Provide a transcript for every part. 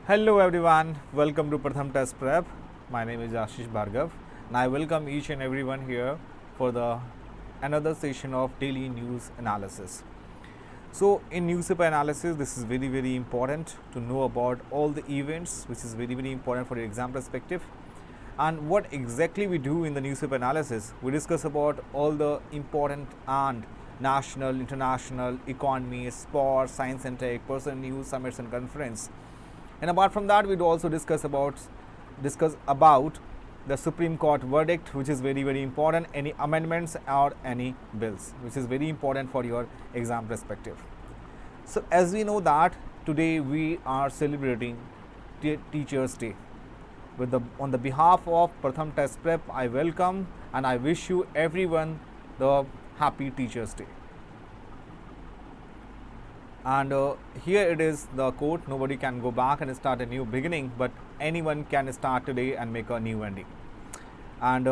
Hello everyone, welcome to Pratham Test Prep. My name is Ashish Bhargav and I welcome each and everyone here for the another session of daily news analysis. So in newspaper analysis, this is very important to know about all the events, which is very important for your exam perspective. And what exactly we do in the newspaper analysis, we discuss about all the important and national, international, economy, sports, science and tech, personal news, summits and conference. And apart from that, we do also discuss about the Supreme Court verdict, which is very important, any amendments or any bills, which is very important for your exam perspective. So as we know that today we are celebrating Teachers Day. On the behalf of Pratham Test Prep, I welcome and I wish you everyone the happy Teachers Day. And here it is the quote, nobody can go back and start a new beginning, but anyone can start today and make a new ending. And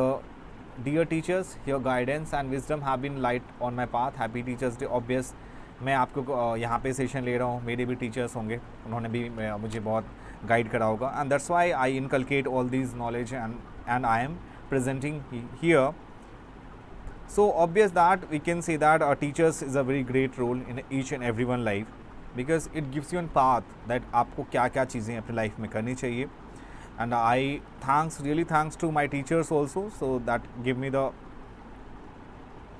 dear teachers, your guidance and wisdom have been light on my path. Happy Teachers Day. Obvious, मैं आपको यहाँ पे session ले रहा हूँ, मेरे भी teachers होंगे, उन्होंने भी मुझे बहुत गाइड करा होगा, and that's why I inculcate all these knowledge and I am presenting here. So obvious that we can say that our teachers is a very great role in each and everyone life, because it gives you a path that आपको क्या क्या चीज़ें अपनी life में करनी चाहिए. And I really thanks to my teachers also, so that give me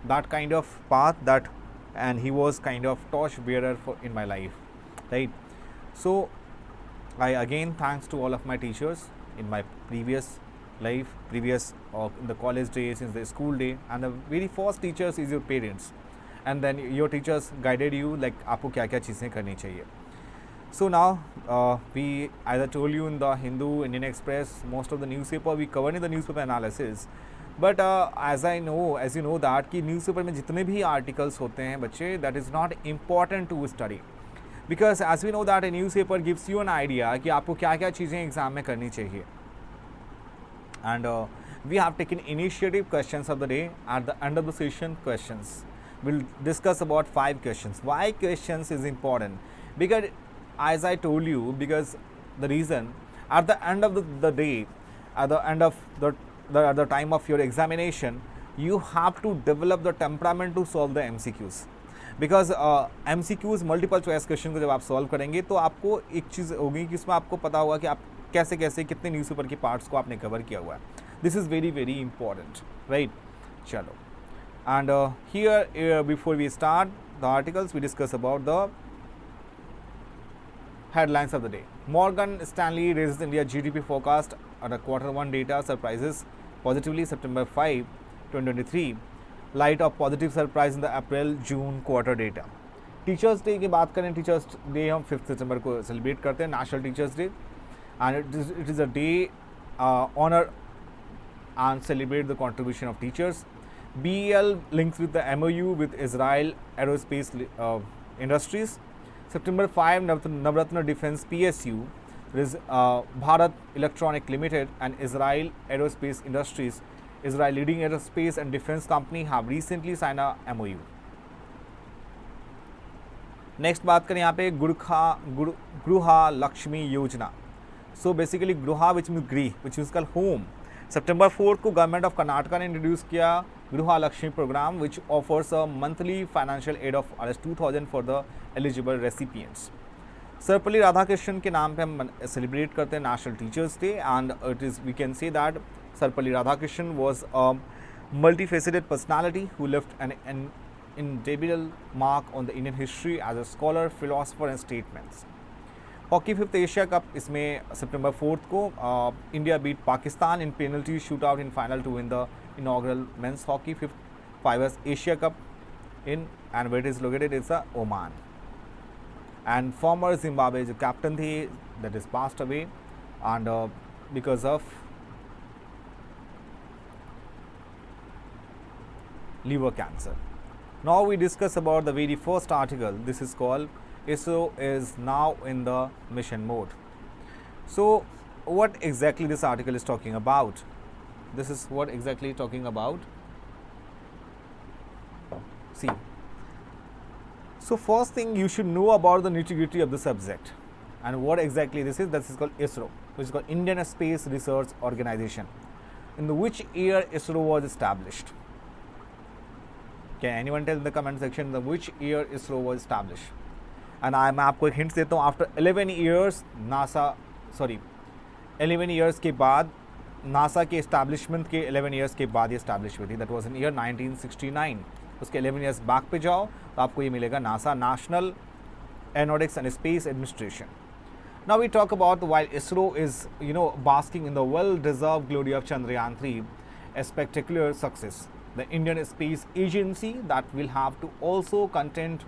that kind of path, that and he was kind of torch bearer in my life, right? So I again thanks to all of my teachers in my previous life, in the college days, in the school day, and the very first teachers is your parents, and then your teachers guided you like आपको क्या क्या चीज़ें करनी चाहिए. So now we, as I told you in the Hindu, Indian Express, most of the newspaper we cover in the newspaper analysis. But as you know that कि newspaper में जितने भी articles होते हैं बच्चे, that is not important to study, because as we know that a newspaper gives you an idea कि आपको क्या क्या चीज़ें एग्जाम में करनी चाहिए. And we have taken initiative questions of the day. At the end of the session, questions. We'll discuss about 5 questions. Why questions is important? Because as I told you, because the reason at the end of the day, at the end of the time of your examination, you have to develop the temperament to solve the MCQs. Because MCQs multiple choice question को जब आप solve करेंगे तो आपको एक चीज़ होगी कि इसमें आपको पता होगा कि आप कैसे कितने न्यूज़पेपर के पार्ट्स को आपने कवर किया हुआ है. This is very important, right? चलो, and here before we start the articles we discuss about the headlines of the day. Morgan Stanley raises India GDP forecast at a Q1 data surprises positively September 5, 2023. Light of positive surprise in the April-June quarter data. Teachers day की बात करें, teachers day हम 5 सितंबर को celebrate करते हैं, national teachers day, and it is a day honor and celebrate the contribution of teachers. BEL links with the MOU with Israel Aerospace Industries. September 5, Navratna Defense PSU, there is Bharat Electronic Limited and Israel Aerospace Industries, Israel leading aerospace and defense company, have recently signed a MOU. Next बात करें यहाँ पे गृहा लक्ष्मी योजना. So basically गृहा which mean Griha which is called home. सितंबर 4 को government of Karnataka ने introduce किया Gruha Lakshmi program which offers a monthly financial aid of $2,000 for the eligible recipients. Sarvepalli Radhakrishnan के नाम पे हम सेलिब्रेट करते हैं national teachers day, and it is we can say that Sarvepalli Radhakrishnan was a multifaceted personality who left an indelible mark on the Indian history as a scholar, philosopher and statesman. Hockey 5th Asia cup, इसमें September 4 को India beat Pakistan in penalty shoot out in final to win the inaugural men's hockey 5th Asia cup in and where it is located is Oman. And former Zimbabwe जो captain थे that is passed away and because of liver cancer. Now we discuss about the very first article. This is called ISRO is now in the mission mode. So what exactly this article is talking about? This is what exactly talking about. See, so first thing you should know about the nitty-gritty of the subject, And what exactly this is? This is called ISRO, which is called Indian Space Research Organization. In which year ISRO was established? Can anyone tell in the comment section the which year ISRO was established? And मैं आपको एक hint देता हूँ. After 11 years NASA 11 years के बाद NASA के establishment के 11 years के बाद ये establish हुई थी. That was in year 1969. उसके 11 years back पे जाओ तो आपको ये मिलेगा NASA, National Aeronautics and Space Administration. Now we talk about while ISRO is basking in the well-deserved glory of Chandrayaan-3, a spectacular success. The Indian Space Agency that will have to also contend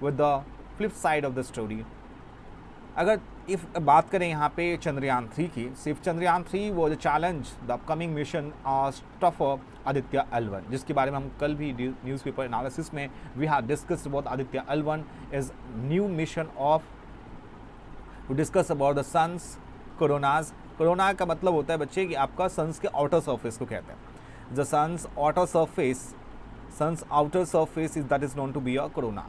with the flip side of the story. अगर if बात करें यहाँ पे Chandrayaan-3 की, सिर्फ Chandrayaan-3 was a challenge. The upcoming mission was tougher Aditya L1, जिसके बारे में हम कल भी न्यूज़पेपर एनालिसिस में we have discussed about Aditya L1 is new mission of to discuss about the sun's coronas. Corona का मतलब होता है बच्चे कि आपका सन्स के आउटर सरफेस को कहते हैं. The sun's outer surface is that is known to be a corona.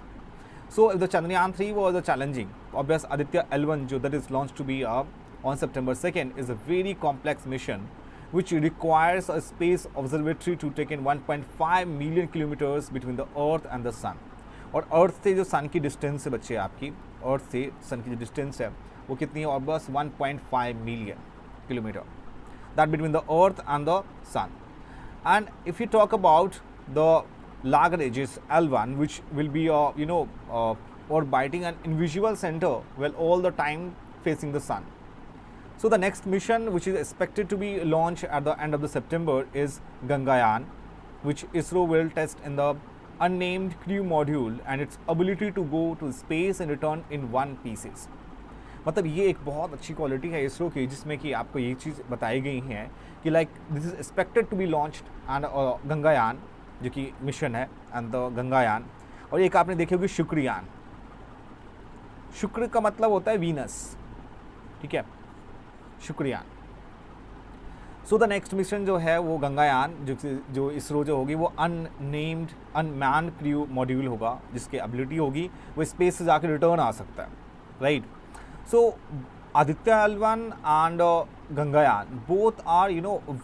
So if the Chandrayaan-3 was a challenging, obvious Aditya L1 जो that is launched to be on September 2nd is a very complex mission which requires a space observatory to take in 1.5 million kilometers between the Earth and the Sun. और Earth से जो Sun की distance है बच्चे आपकी Earth से Sun की जो distance है वो कितनी है? और बस 1.5 million kilometer. That between the Earth and the Sun. And if you talk about the Lagrange's L1, which will be orbiting an invisible center well all the time facing the Sun. So the next mission which is expected to be launched at the end of the September is Gangayaan, which ISRO will test in the unnamed crew module and its ability to go to space and return in one pieces. मतलब ये एक बहुत अच्छी quality है इसरो की जिसमें कि आपको ये चीज़ बताई गई है कि like this is expected to be launched and Gaganyaan जो कि मिशन है एंड द गंगायान. और एक आपने देखी होगी शुक्रयान. शुक्र का मतलब होता है वीनस, ठीक है, Shukrayaan. So the next mission जो है वो गंगायान जो इसरो जो होगी वो अननेम्ड अनमैन क्रू मॉड्यूल होगा जिसकी एबिलिटी होगी वो स्पेस से जाकर रिटर्न आ सकता है, right. So Aditya L1 and Gangayaan both are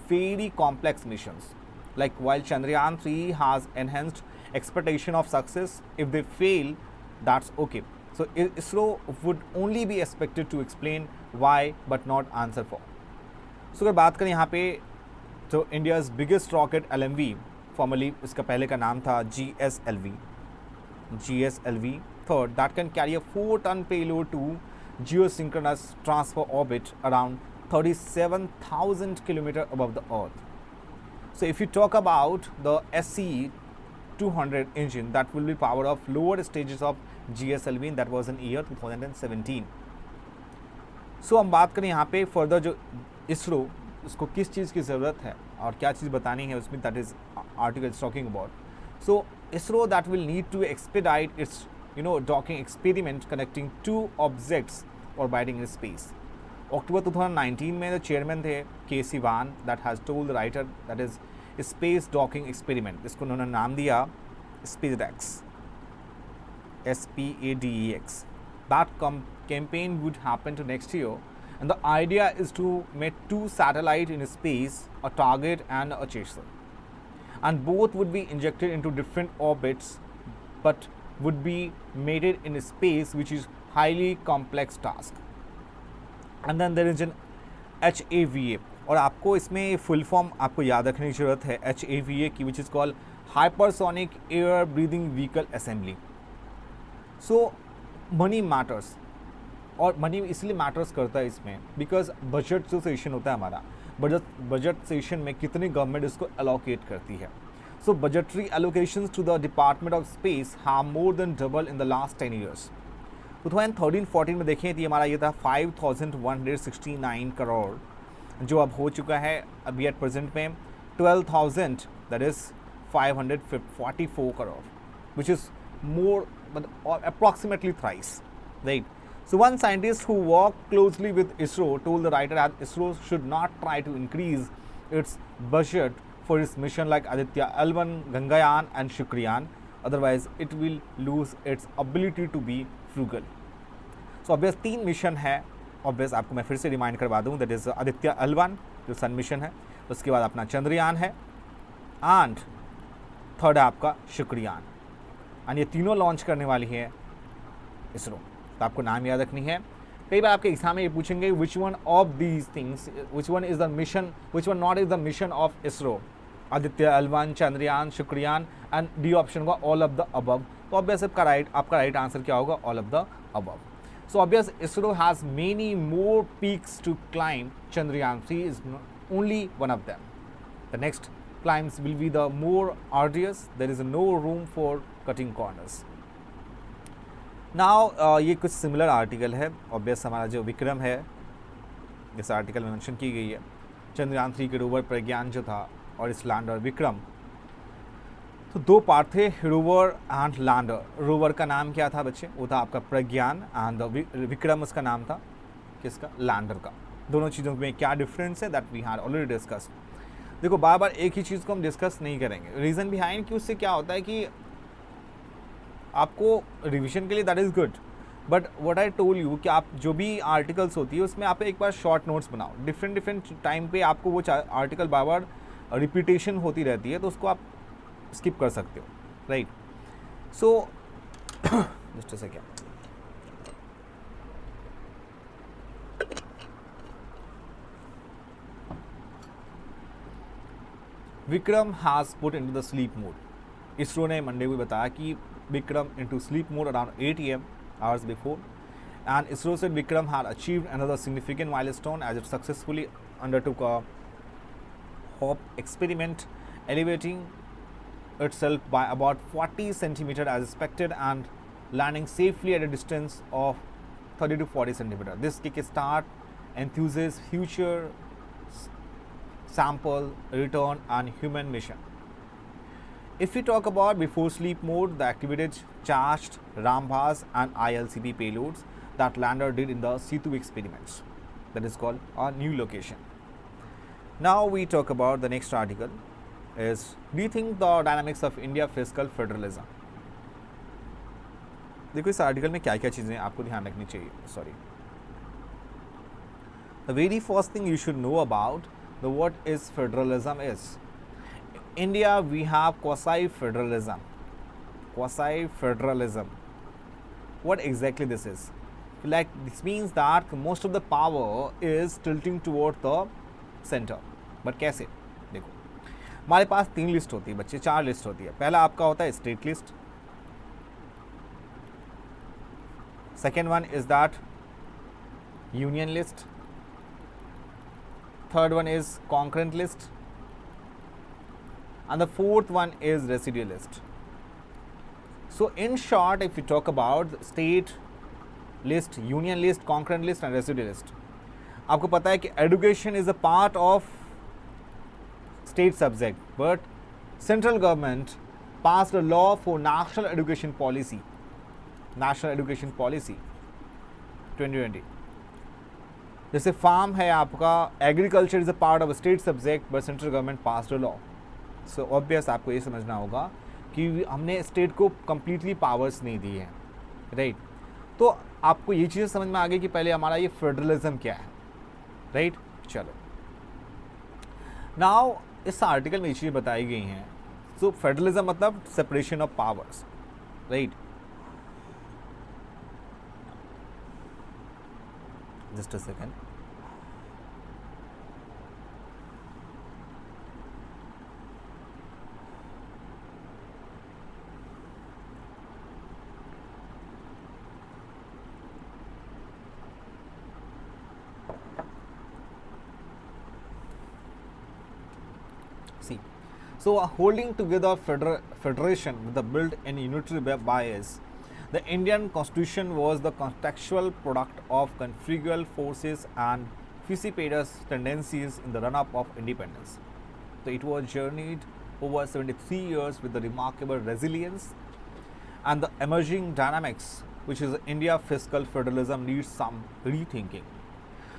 very complex missions. Like while Chandrayaan-3 has enhanced expectation of success, if they fail, that's okay. So ISRO would only be expected to explain why but not answer for. So अगर बात करें यहाँ पे तो India's biggest rocket LMV, formerly इसका पहले का नाम था GSLV third, that can carry a 4-ton payload to geosynchronous transfer orbit around 37,000 km above the Earth. So if you talk about the SCE-200 engine that will be powered of lower stages of GSLV, that was in year 2017. So हम बात करें यहाँ पे further जो ISRO उसको किस चीज़ की ज़रूरत है और क्या चीज़ बतानी है उसमें, that is article is talking about. So ISRO that will need to expedite its docking experiment connecting two objects orbiting in space. October 2019 में the chairman थे K.C. Van that has told the writer that is space docking experiment. इसको उन्होंने नाम दिया SpaceX, SPADEX. That campaign would happen to next year, and the idea is to make two satellites in space, a target and a chaser, and both would be injected into different orbits, but would be mated in space, which is highly complex task. And then there is an HAVA, और आपको इसमें full form आपको याद रखने की ज़रूरत है HAVA की, which is called Hypersonic Air Breathing Vehicle Assembly. So money matters, और मनी इसलिए मैटर्स करता है इसमें बिकॉज बजट जो सेशन होता है हमारा, बजट सेशन में कितनी गवर्नमेंट इसको एलोकेट करती है. So budgetary allocations to the Department of Space have more than doubled in the last 10 years. 2013-14 में देखें तो हमारा ये था 5,169 करोड़, जो अब हो चुका है अभी एट प्रेजेंट में 12,000, that is 544 crore, which is more but approximately thrice, right? So one scientist who worked closely with ISRO told the writer that ISRO should not try to increase its budget for its mission like Aditya L1, Gangayaan and Shukrayaan, otherwise it will lose its ability to be frugal. So obvious 3 mission है, obvious आपको मैं फिर से remind करवा दूँ, that is Aditya L1 जो सन mission है, उसके बाद अपना चंद्रयान है, एंड थर्ड है आपका शुक्रयान, एंड ये तीनों लॉन्च करने वाली है इसरो। तो आपको नाम याद रखनी है। कई बार आपके एग्जाम में ये पूछेंगे which one of these things, which one is the mission, which one not is the mission of ISRO, Aditya L1, Chandrayaan, Shukrayaan, and D option होगा ऑल ऑफ द अबव। तो ऑब्वियस आपका राइट आंसर क्या होगा, all of the above. So obvious ISRO has many more peaks to climb, Chandrayaan 3 is only one of them. The next climbs will be the more arduous, there is no room for cutting corners. Now ये कुछ similar article है, obvious हमारा जो विक्रम है इस article में mention की गई है, चंद्रयान 3 के रोवर प्रज्ञान जो था और इस लैंडर विक्रम, तो 2 पार्ट थे, रोवर एंड लैंडर। रोवर का नाम क्या था बच्चे, वो था आपका प्रज्ञान, एंड विक्रम उसका नाम था किसका, लैंडर का। दोनों चीज़ों में क्या डिफरेंस है, that we had already discussed. देखो बार बार एक ही चीज़ को हम डिस्कस नहीं करेंगे, रीज़न बिहाइंड कि उससे क्या होता है कि आपको रिवीजन के लिए that is good, but what I told you कि आप जो भी आर्टिकल्स होती है उसमें आप एक बार शॉर्ट नोट्स बनाओ, डिफरेंट टाइम पे आपको वो आर्टिकल बार बार रिपीटेशन होती रहती है, तो उसको आप स्किप कर सकते हो, right. So just a second, Vikram has put into the sleep mode. ISRO ने मंडे को बताया कि Vikram into sleep mode around 8 AM hours before, and ISRO said Vikram had achieved another significant milestone as it successfully undertook a hop experiment, elevating itself by about 40 centimeters as expected and landing safely at a distance of 30 to 40 centimeters. This kickstart enthusiasts future sample return and human mission. If we talk about before sleep mode, the activated charged Rambhas and ILCP payloads that lander did in the C2 experiments. That is called a new location. Now we talk about the next article is, do you think the dynamics of India fiscal federalism? देखो इस article में क्या क्या चीज़ें आपको ध्यान रखनी चाहिए, sorry. The very first thing you should know about the what is federalism is. India we have quasi-federalism. Quasi-federalism. What exactly this is? Like this means that most of the power is tilting toward the center. But कैसे? देखो हमारे पास 3 list होती है बच्चे, 4 list होती है। पहला आपका होता है state list, second one is that union list, third one is concurrent list, and the fourth one is residual list. So in short, if we talk about state list, union list, concurrent list and residual list, आपको पता है कि education is a part of state subject, but central government passed a law for national education policy 2020. जैसे farm है आपका, agriculture is a part of state subject but central government passed a law. So obvious आपको ये समझना होगा कि हमने state को कम्प्लीटली पावर्स नहीं दी हैं, राइट। तो आपको ये चीज़ें समझ में आ गई कि पहले हमारा ये फेडरलिज्म क्या है, राइट। चलो नाउ इस आर्टिकल में ये चीज़ें बताई गई हैं। सो फेडरलिज्म मतलब separation of powers, right. Just a second. See, so holding together federation with the built-in unitary bias, the Indian Constitution was the contextual product of configural forces and precipitous tendencies in the run-up of independence. So it was journeyed over 73 years with the remarkable resilience and the emerging dynamics, which is India fiscal federalism needs some rethinking.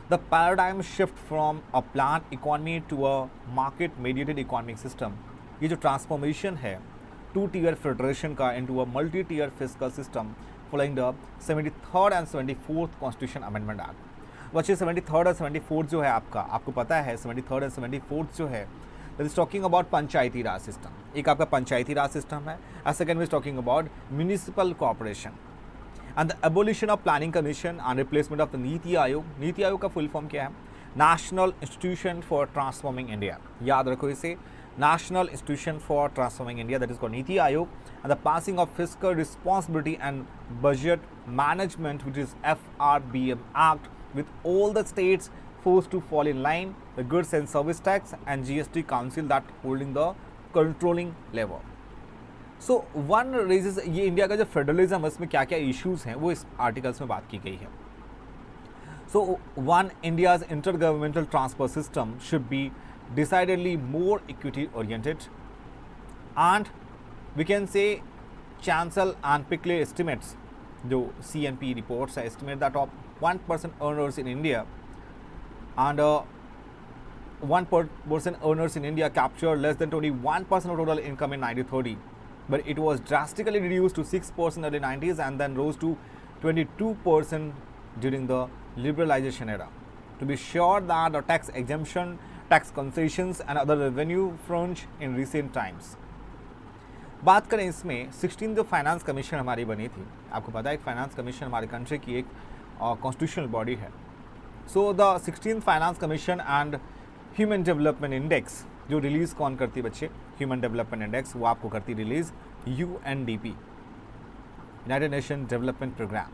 The paradigm shift from a planned economy to a market-mediated economic system, ये जो transformation है 2-tier federation का into a multi tier fiscal system, following the 73rd and 74th Constitution Amendment Act. वच्चे 73rd और 74th जो है आपको पता है 73rd और 74th जो है that is talking about Panchayati Raj system. एक आपका पंचायती राज सिस्टम है. Second is talking about municipal corporation and the abolition of planning commission and replacement of the NITI Aayog. NITI Aayog का फुल फॉर्म क्या है? National institution for transforming India. याद रखो इसे, national institution for transforming India, that is called NITI Aayog. And the passing of fiscal responsibility and budget management which is FRBM act with all the states forced to fall in line, the goods and service tax and GST council that holding the controlling lever. So one raises, ये India का जो federalism है इसमें क्या क्या issues हैं वो इस आर्टिकल्स में बात की गई है. So one, India's intergovernmental transport system should be decidedly more equity oriented, and we can say Chancellor and Pickley estimates, जो CNP reports estimate that of 1% earners in India and 1% earners in India capture less than 21% of total income in 1930, but it was drastically reduced to 6% early 90s and then rose to 22% during the liberalization era. To be sure that the tax exemption, tax concessions and other revenue fronts in recent times. बात करें इसमें 16th जो finance commission हमारी बनी थी, आपको पता है एक फाइनेंस कमीशन हमारे कंट्री की एक कॉन्स्टिट्यूशनल बॉडी है. So the 16th finance commission and human development index जो रिलीज़ कौन करती बच्चे? ह्यूमन डेवलपमेंट इंडेक्स वो आपको करती release UNDP, United Nation Development Programme.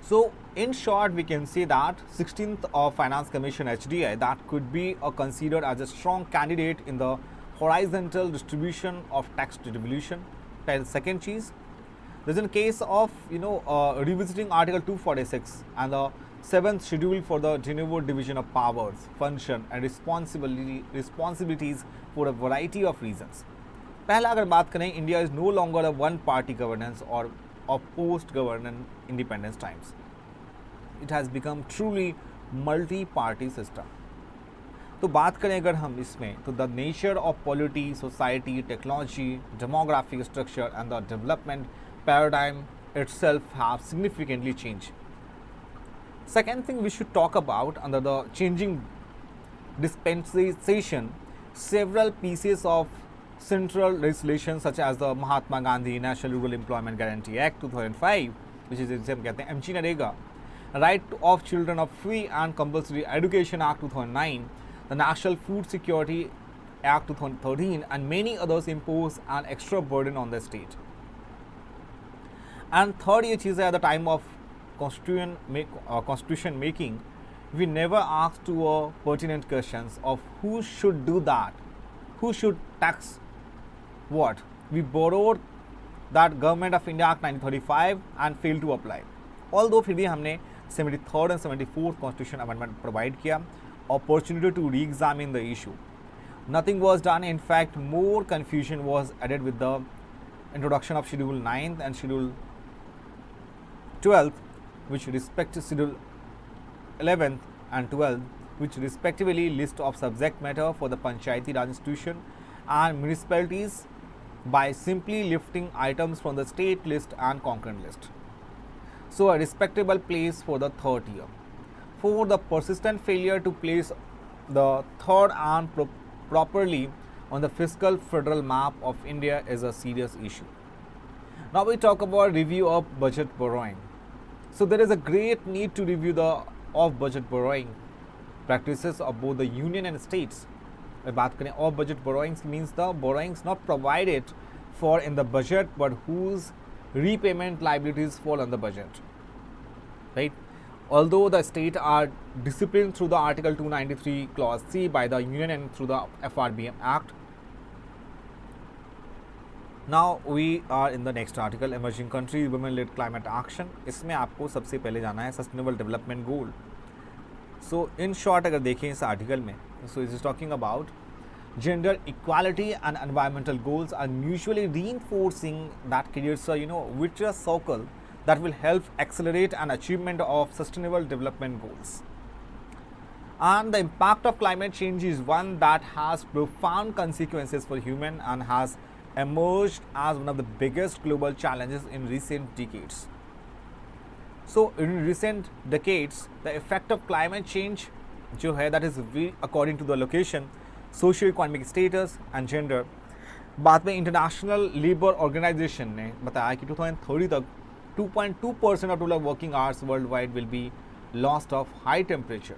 So in short, we can say that 16th of Finance Commission HDI that could be considered as a strong candidate in the horizontal distribution of tax devolution. Second cheese, there's a case of revisiting Article 246 and the 7th schedule for the de novo division of powers, function and responsibilities for a variety of reasons. पहला अगर बात करें, India is no longer a one-party governance or of post-governance independence times. It has become truly multi-party system. तो बात करें अगर हम इसमें, तो the nature of polity, society, technology, demographic structure and the development paradigm itself have significantly changed. Second thing we should talk about, under the changing dispensation, several pieces of central legislation such as the Mahatma Gandhi National Rural Employment Guarantee Act 2005, which is जिसे हम कहते हैं MG NREGA, Right of Children of Free and Compulsory Education Act 2009, the National Food Security Act 2013 and many others impose an extra burden on the state. And third ये चीज़ है, at the time of constitution making, we never asked to pertinent questions of who should do that, who should tax what. We borrowed that Government of India Act 1935 and failed to apply. Although फिर भी हमने 73rd and 74th Constitution Amendment provide किया, opportunity to re-examine the issue. Nothing was done. In fact, more confusion was added with the introduction of Schedule 9th and Schedule 12th, which respect Schedule 11th and 12th, which respectively list of subject matter for the Panchayati Raj institution and municipalities by simply lifting items from the state list and concurrent list. So a respectable place for the third tier. For the persistent failure to place the third arm properly on the fiscal federal map of India is a serious issue. Now we talk about review of budget borrowing. So there is a great need to review the off-budget borrowing practices of both the union and states. बात करें off-budget borrowings means the borrowings not provided for in the budget but whose repayment liabilities fall on the budget, right? Although the state are disciplined through the Article 293 Clause C by the Union and through the FRBM Act. Now we are in the next article, emerging country women-led climate action. इसमें आपको सबसे पहले जाना है sustainable development goal. So in short अगर देखें इस article में, so it is talking about gender equality and environmental goals are mutually reinforcing that creates a virtuous circle that will help accelerate an achievement of sustainable development goals. And the impact of climate change is one that has profound consequences for human and has emerged as one of the biggest global challenges in recent decades. So in recent decades, the effect of climate change जो है that is according to the location, socio-economic status and gender. बाद में international labour organisation ने बताया कि 2030 तक 2.2% of total working hours worldwide will be lost of high temperature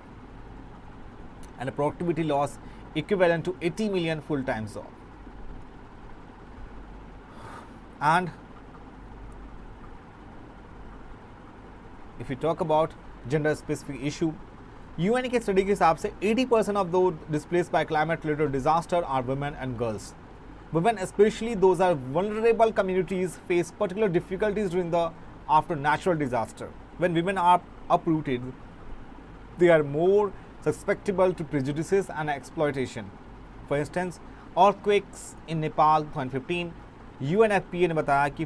and a productivity loss equivalent to 80 million full-time jobs. And if we talk about gender-specific issue, UN के study के हिसाब से 80% of those displaced by climate-related disaster are women and girls. Women, especially those are vulnerable communities, face particular difficulties during the after natural disaster. When women are uprooted, they are more susceptible to prejudices and exploitation. For instance, earthquakes in Nepal 2015, UNFPA ने बताया कि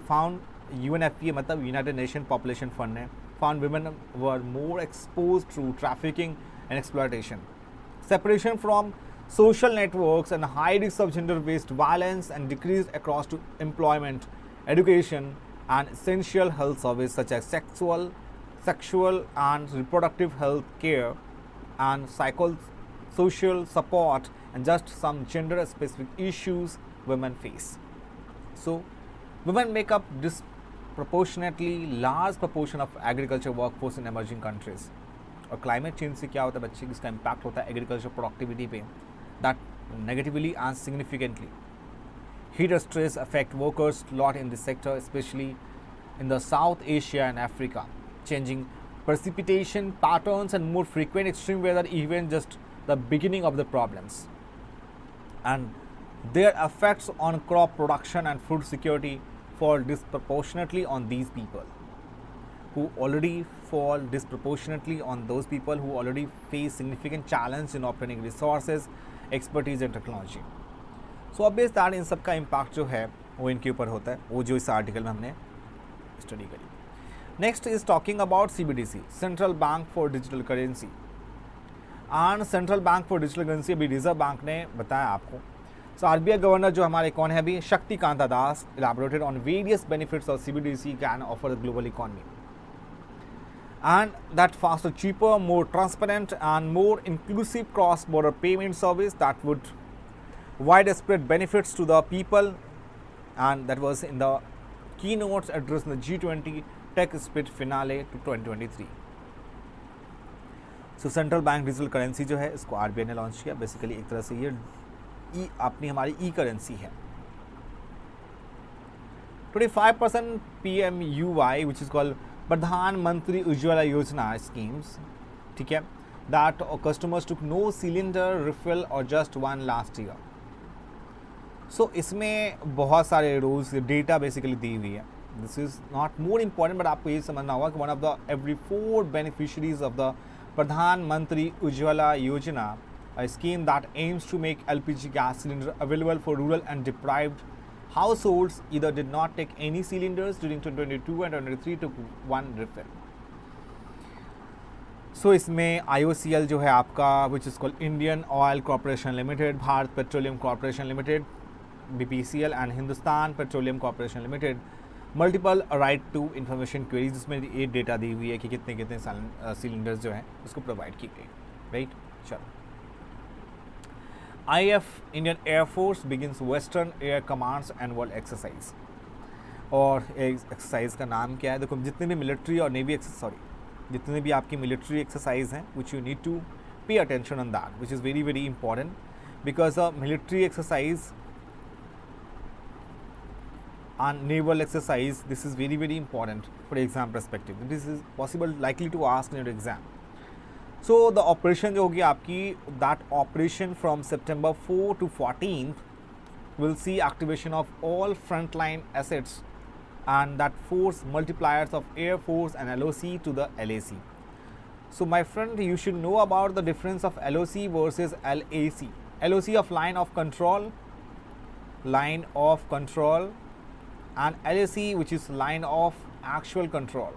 UNFPA मतलब United Nations Population Fund ने found women were more exposed to trafficking and exploitation. Separation from social networks and high risk of gender-based violence and decreased across to employment, education, and essential health services such as sexual and reproductive health care and psychosocial support, and just some gender-specific issues women face. So, women make up disproportionately large proportion of agriculture workforce in emerging countries. और climate change से क्या होता है बच्चे, इसका impact होता है agriculture productivity पे, that negatively and significantly. Heat stress affect workers a lot in this sector, especially in the South Asia and Africa. Changing precipitation patterns and more frequent extreme weather events just the beginning of the problems. And their effects on crop production and food security fall disproportionately on these people who already fall disproportionately on those people who already face significant challenge in obtaining resources, expertise and technology. So obvious that इन सब का impact जो है वो इनके ऊपर होता है, वो जो इस आर्टिकल में हमने स्टडी करी. Next is talking about CBDC, Central Bank for Digital Currency. And Central Bank for Digital Currency अभी रिजर्व बैंक ने बताया आपको. So RBI गवर्नर जो हमारे कौन है अभी, शक्तिकांता दास, elaborated on various benefits of CBDC can offer the global economy. And that faster, cheaper, more transparent and more inclusive cross-border payment service that would widespread benefits to the people, and that was in the keynotes address in the G20 Tech Split Finale to 2023. So Central Bank Digital Currency जो है इसको RBI ने launch किया. Basically एक तरह से ये अपनी हमारी करेंसी है. 25% PMUY which is called प्रधान मंत्री उज्ज्वला योजना schemes, ठीक है, that customers took no cylinder refill or just one last year. So इसमें बहुत सारे रूल्स डेटा बेसिकली दी हुई है. This is not more important, but आपको ये समझना होगा कि one of the every 4 beneficiaries of the Pradhan Mantri Ujjwala योजना, a scheme that aims to make LPG gas cylinder available for rural and deprived households either did not take any cylinders during 2022 and 2023 took one refill. So इसमें IOCL जो है आपका which is called Indian Oil Corporation Limited, Bharat petroleum corporation limited BPCL and Hindustan petroleum corporation limited multiple right to information queries, जिसमें ये data दी हुई है कि कितने कितने सिलेंडर्स जो हैं उसको प्रोवाइड की गई. राइट, चलो. IF Indian air force begins western air commands annual exercise. और एक्सरसाइज का नाम क्या है? देखो, जितने भी मिलिट्री और नेवी जितने भी आपकी मिलिट्री एक्सरसाइज हैं which you need to pay attention on that which is very very important because military exercise and naval exercise, this is very very important for exam perspective. This is possible likely to ask in your exam. So the operation जो होगी आपकी, that operation from September 4 to 14th will see activation of all frontline assets and that force multipliers of Air Force and LOC to the LAC. So my friend, you should know about the difference of LOC versus LAC. LOC of line of control, and LAC which is line of actual control.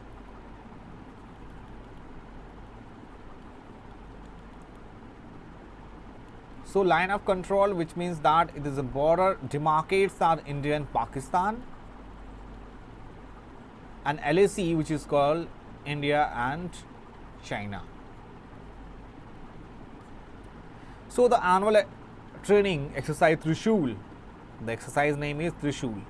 So line of control, which means that it is a border demarcates that India and Pakistan, and LAC, which is called India and China. So the annual training exercise Trishul, the exercise name is Trishul.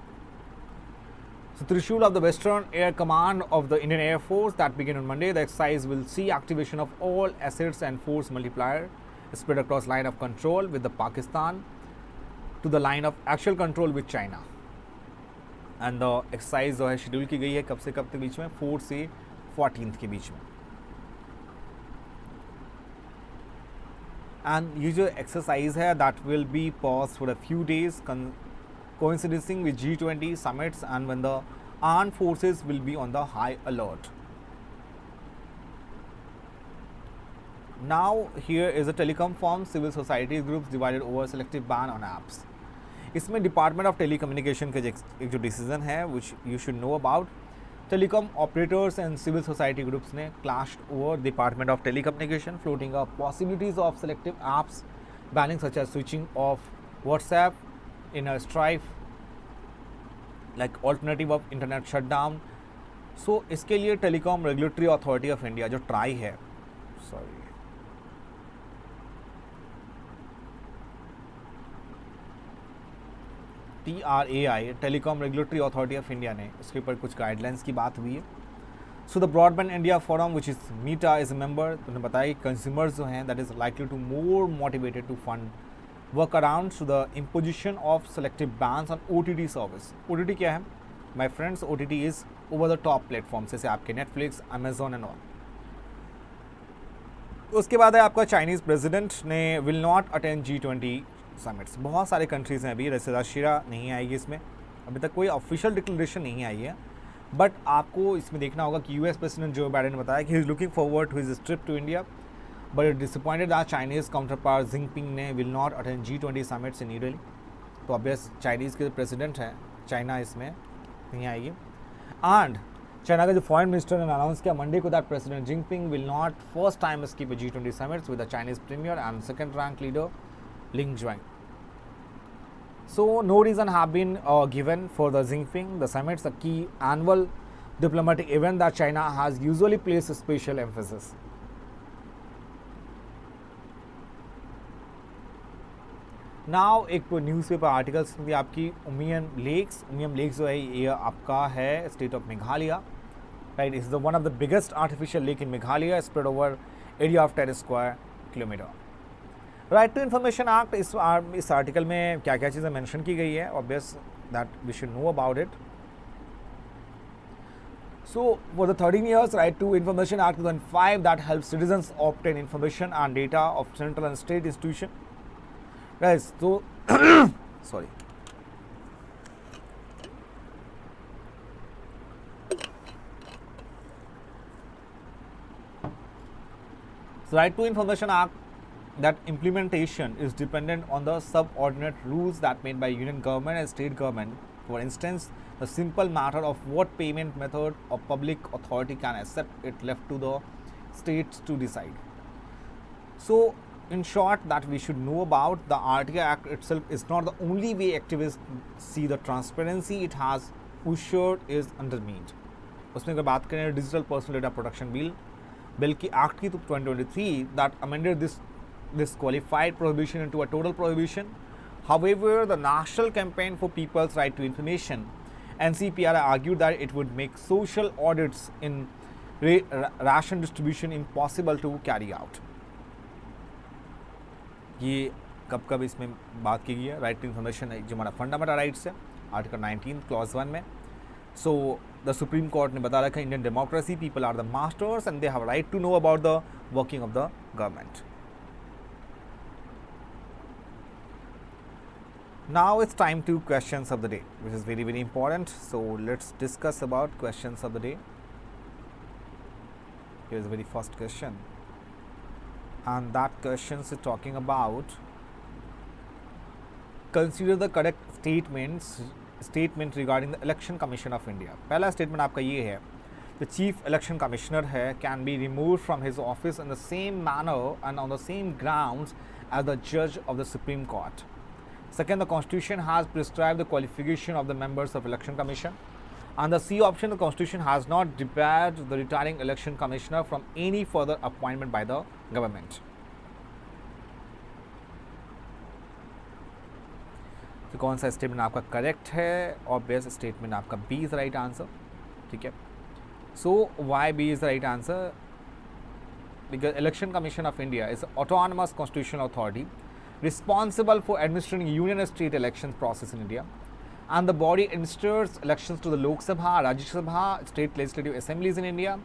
So Trishul of the Western Air Command of the Indian Air Force that begin on Monday. The exercise will see activation of all assets and force multiplier spread across line of control with the Pakistan to the line of actual control with China. And the exercise जो है schedule की गई है कब से कब तक बीच में, 4 से 14 के बीच में. And ये जो exercise है that will be paused for a few days coinciding with G20 summits and when the armed forces will be on the high alert. Now here is a telecom firm civil society groups divided over selective ban on apps. इसमें department of telecommunication के एक जो decision है which you should know about, telecom operators and civil society groups ने clashed over department of telecommunication floating up possibilities of selective apps banning such as switching off WhatsApp in a strife like alternative of internet shutdown. So इसके लिए telecom regulatory authority of India जो TRAI है, sorry TRAI, telecom regulatory authority of India ने इसके ऊपर कुछ guidelines की बात हुई है. So the broadband India forum which is Meta is a member, तो उन्होंने बताया कि कंज्यूमर्स जो हैं that is likely to more motivated to fund work around to the imposition of selective bans on OTT service. OTT क्या है my friends? OTT is over the top platform जैसे आपके नेटफ्लिक्स, अमेजोन एंड ऑल. उसके बाद है आपका Chinese president ने will not attend G20 summits. बहुत सारे कंट्रीज़ हैं अभी, जैसे रशिया नहीं आएगी इसमें, अभी तक कोई ऑफिशियल डिक्लेरेशन नहीं आई है, बट आपको इसमें देखना होगा कि US प्रेसिडेंट जो बाइडेन ने बताया कि he is looking forward to his trip to India, but it disappointed that Chinese counterpart Jinping ने will not attend G20 summits in New Delhi. तो ऑब्वियस चाइनीज़ के प्रेसिडेंट हैं, China इसमें नहीं आएगी. एंड चाइना का जो फॉरेन मिनिस्टर ने अनाउंस किया मंडे को that president Jinping will not first time skip G20 summits with the Chinese premier and second rank leader Ling Juan. So no reason have been given for the Jinping. The summits, a key annual diplomatic event that China has usually placed special emphasis. Now एक newspaper articles में भी आपकी Umiam lakes जो है ये आपका है state of Meghalaya, right. Is the one of the biggest artificial lake in Meghalaya spread over area of 10 square kilometre. Right to information act, इस आर्टिकल में क्या क्या चीज़ें मेंशन की गई है, obvious that we should know about it. So for the 13 years right to information act 2005 that help citizens obtain information and data of central and state institution. Right, तो sorry right to information act, that implementation is dependent on the subordinate rules that made by union government and state government. For instance, the simple matter of what payment method a public authority can accept, it left to the states to decide. So in short, that we should know about the RTI Act itself is not the only way activists see the transparency it has ushered is undermined. उसमें अगर बात करें digital personal data protection bill की act की, तो 2023 that amended this qualified prohibition into a total prohibition. However, the National Campaign for People's Right to Information NCPRI argued that it would make social audits in ration distribution impossible to carry out. ये कब कब इसमें बात की गई है? Right to information जो हमारा फंडामेंटल राइट्स है आर्टिकल 19 क्लॉज 1 में. सो द सुप्रीम कोर्ट ने बता रखा है Indian democracy people are the masters and they have right to know about the working of the government. Now it's time to questions of the day, which is very important. So let's discuss about questions of the day. Here's the very first question, and that question is talking about consider the correct statement regarding the Election Commission of India. पहला statement आपका ये है the chief election commissioner here can be removed from his office in the same manner and on the same grounds as the judge of the Supreme Court. Second, the Constitution has prescribed the qualification of the members of Election Commission. And the C option, the Constitution has not debarred the retiring election commissioner from any further appointment by the government. तो कौन सा statement आपका correct है? Obvious statement आपका B is the right answer. ठीक है. So why B is the right answer? Because Election Commission of India is an autonomous constitutional authority responsible for administering union and state elections process in India, and the body administers elections to the Lok Sabha, Rajya Sabha, state legislative assemblies in India,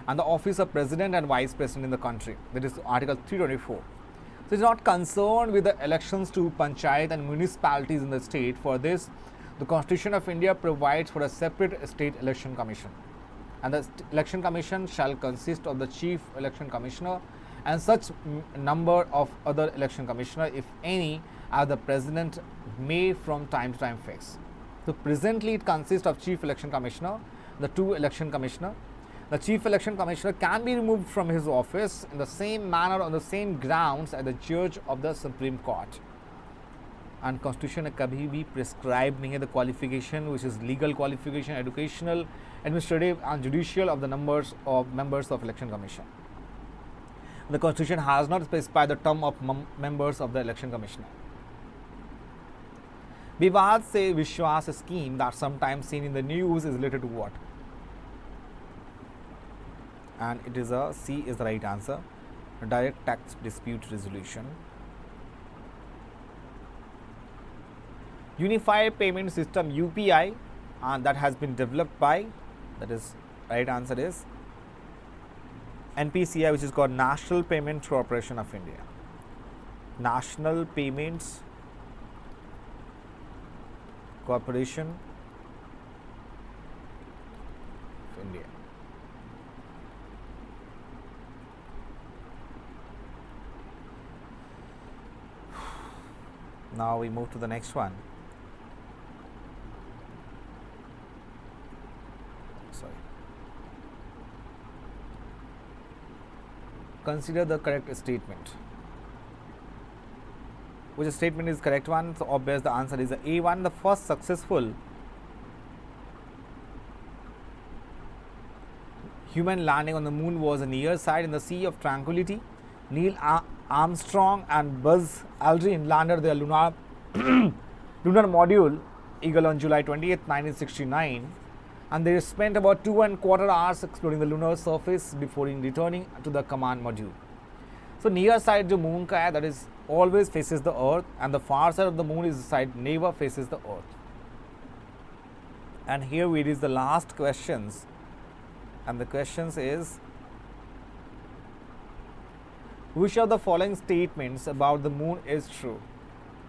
and the office of president and vice president in the country. That is Article 324. So it is not concerned with the elections to panchayat and municipalities in the state. For this, the Constitution of India provides for a separate state election commission. And the election commission shall consist of the chief election commissioner and such number of other election commissioner, if any, as the president may from time to time fix. So presently it consists of chief election commissioner, the two election commissioner. The chief election commissioner can be removed from his office in the same manner on the same grounds as the judge of the Supreme Court. And Constitution ने कभी भी prescribe नहीं है the qualification which is legal qualification, educational, administrative and judicial of the members of Election Commission. The Constitution has not specified the term of members of the Election Commission. विवाद से विश्वास scheme that sometimes seen in the news is related to what? And it is a C is the right answer. Direct tax dispute resolution. Unified payment system UPI, and that has been developed by, that is right answer is NPCI, which is called National Payment Corporation of India. National Payments Corporation of India. Now we move to the next one. Consider the correct statement. Which statement is correct one? So obvious the answer is the A1. The first successful human landing on the moon was a near side in the Sea of Tranquility. Neil Armstrong and Buzz Aldrin landed their lunar module Eagle on July 20th, 1969. And they spent about 2¼ hours exploring the lunar surface before returning to the command module. So near side जो moon का है, that is always faces the earth, and the far side of the moon is the side never faces the earth. And here it is the last questions, and the questions is, which of the following statements about the moon is true?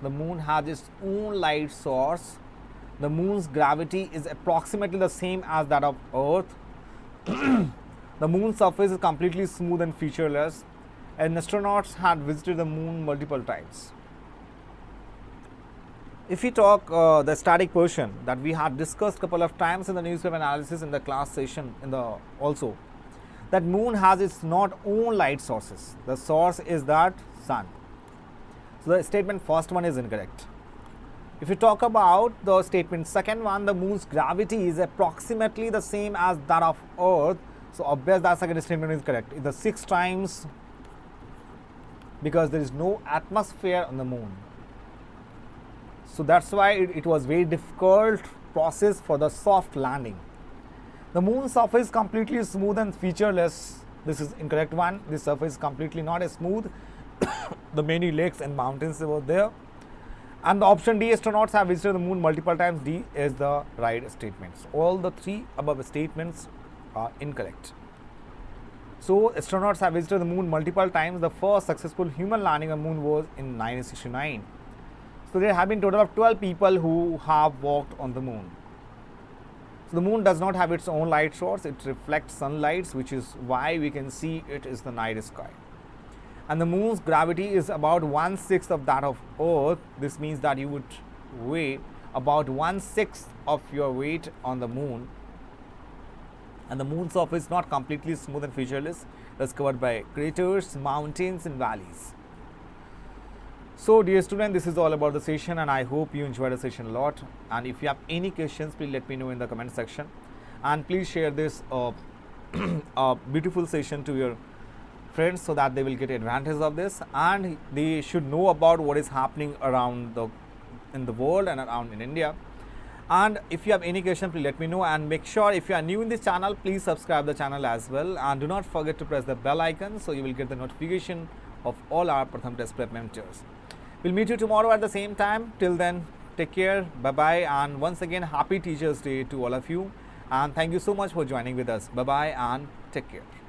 The moon has its own light source. The moon's gravity is approximately the same as that of Earth. The moon's surface is completely smooth and featureless, and astronauts had visited the moon multiple times. If we talk the static portion that we had discussed couple of times in the newspaper analysis in the class session, also that moon has its not own light sources. The source is that sun. So the statement first one is incorrect. If you talk about the statement second one, the moon's gravity is approximately the same as that of Earth. So obvious that second statement is correct. It's the 6 times, because there is no atmosphere on the moon. So that's why it was very difficult process for the soft landing. The moon's surface is completely smooth and featureless. This is incorrect one. This surface is completely not as smooth. The many lakes and mountains were there. And the option D, astronauts have visited the moon multiple times. D is the right statement. So all the 3 above statements are incorrect. So astronauts have visited the moon multiple times. The first successful human landing on the moon was in 1969. So there have been total of 12 people who have walked on the moon. So the moon does not have its own light source. It reflects sunlight, which is why we can see it is the night sky. And the moon's gravity is about 1/6 of that of Earth. This means that you would weigh about 1/6 of your weight on the moon. and the moon's surface is not completely smooth and featureless. It is covered by craters, mountains and valleys. So dear student, this is all about the session, and I hope you enjoyed the session a lot. And if you have any questions, please let me know in the comment section, and please share this beautiful session to your friends so that they will get advantage of this, and they should know about what is happening around in the world and around in India. And if you have any question, please let me know, and make sure if you are new in this channel, please subscribe the channel as well, and do not forget to press the bell icon so you will get the notification of all our Pratham Test Prep mentors. We'll meet you tomorrow at the same time. Till then, take care, bye bye, and once again happy Teachers Day to all of you, and thank you so much for joining with us. Bye bye and take care.